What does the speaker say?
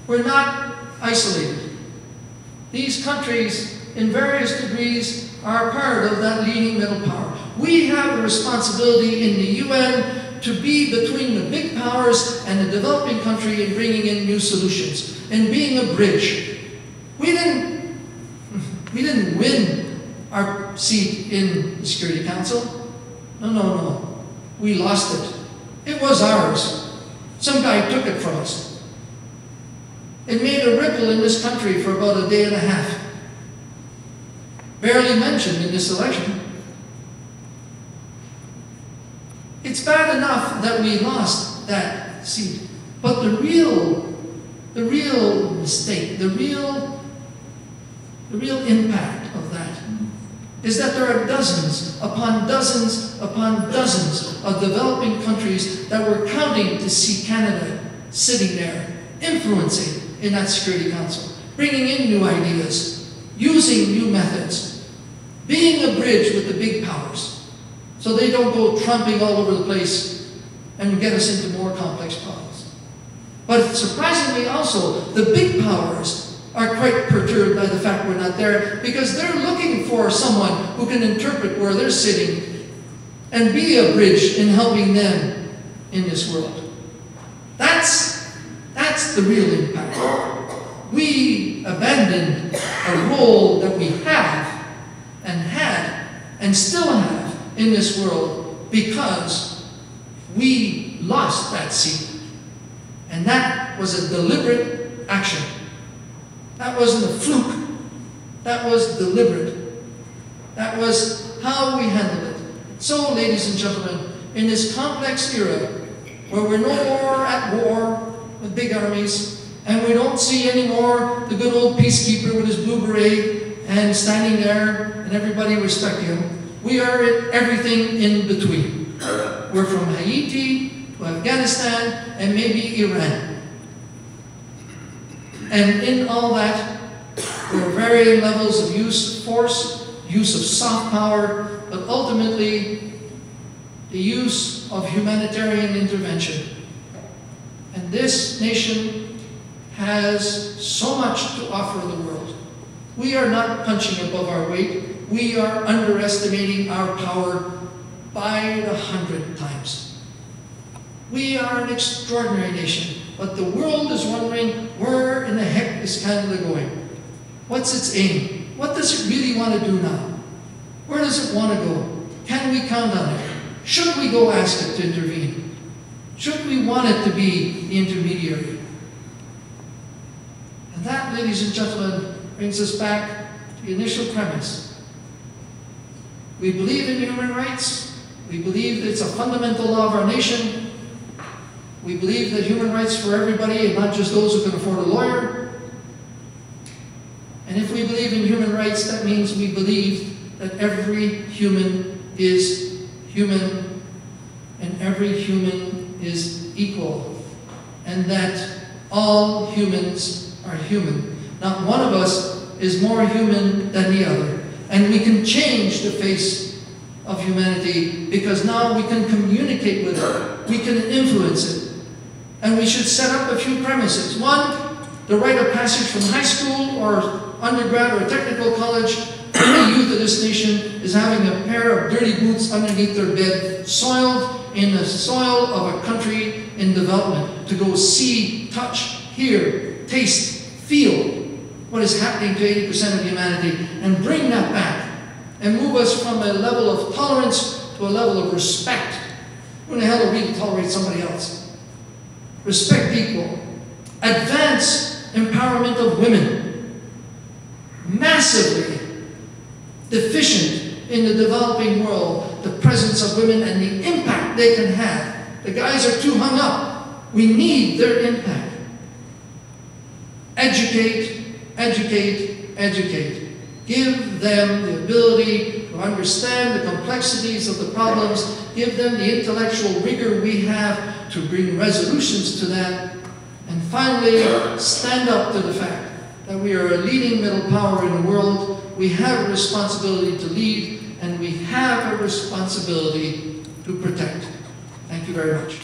We're not isolated. These countries, in various degrees, are part of that leading middle power. We have a responsibility in the UN to be between the big powers and the developing country in bringing in new solutions and being a bridge. We didn't win our seat in the Security Council. No. We lost it. It was ours. Some guy took it from us. It made a ripple in this country for about a day and a half. Barely mentioned in this election. It's bad enough that we lost that seat, but the real mistake, the real impact of that is that there are dozens upon dozens upon dozens of developing countries that were counting to see Canada sitting there, influencing in that Security Council, bringing in new ideas, using new methods, being a bridge with the big powers, so they don't go trumping all over the place and get us into more complex problems. But surprisingly also, the big powers are quite perturbed by the fact we're not there, because they're looking for someone who can interpret where they're sitting and be a bridge in helping them in this world. That's the real impact. We abandoned a role that we have and had and still have in this world because we lost that seat. And that was a deliberate action. That wasn't a fluke. That was deliberate. That was how we handled it. So, ladies and gentlemen, in this complex era where we're no more at war with big armies, and we don't see anymore the good old peacekeeper with his blue beret and standing there and everybody respecting him, we are at everything in between. We're from Haiti to Afghanistan and maybe Iran. And in all that, there are varying levels of use of force, use of soft power, but ultimately the use of humanitarian intervention. And this nation has so much to offer the world. We are not punching above our weight. We are underestimating our power by 100 times. We are an extraordinary nation, but the world is wondering, where in the heck is Canada going? What's its aim? What does it really want to do now? Where does it want to go? Can we count on it? Should we go ask it to intervene? Should we want it to be the intermediary? And that, ladies and gentlemen, brings us back to the initial premise. We believe in human rights. We believe that it's a fundamental law of our nation. We believe that human rights for everybody and not just those who can afford a lawyer. And if we believe in human rights, that means we believe that every human is human and every human is equal, and that all humans are human. Not one of us is more human than the other. And we can change the face of humanity because now we can communicate with it. We can influence it. And we should set up a few premises. One, the rite of passage from high school or undergrad or technical college. Every youth of this nation is having a pair of dirty boots underneath their bed, soiled in the soil of a country in development, to go see, touch, hear, taste, feel what is happening to 80% of humanity, and bring that back and move us from a level of tolerance to a level of respect. Who in the hell will really tolerate somebody else? Respect equal. Advance empowerment of women. Massively deficient in the developing world, the presence of women and the impact they can have. The guys are too hung up. We need their impact. Educate, educate, educate. Give them the ability to understand the complexities of the problems. Give them the intellectual rigor we have to bring resolutions to that. And finally, stand up to the fact that we are a leading middle power in the world. We have a responsibility to lead, and we have a responsibility to protect. Thank you very much.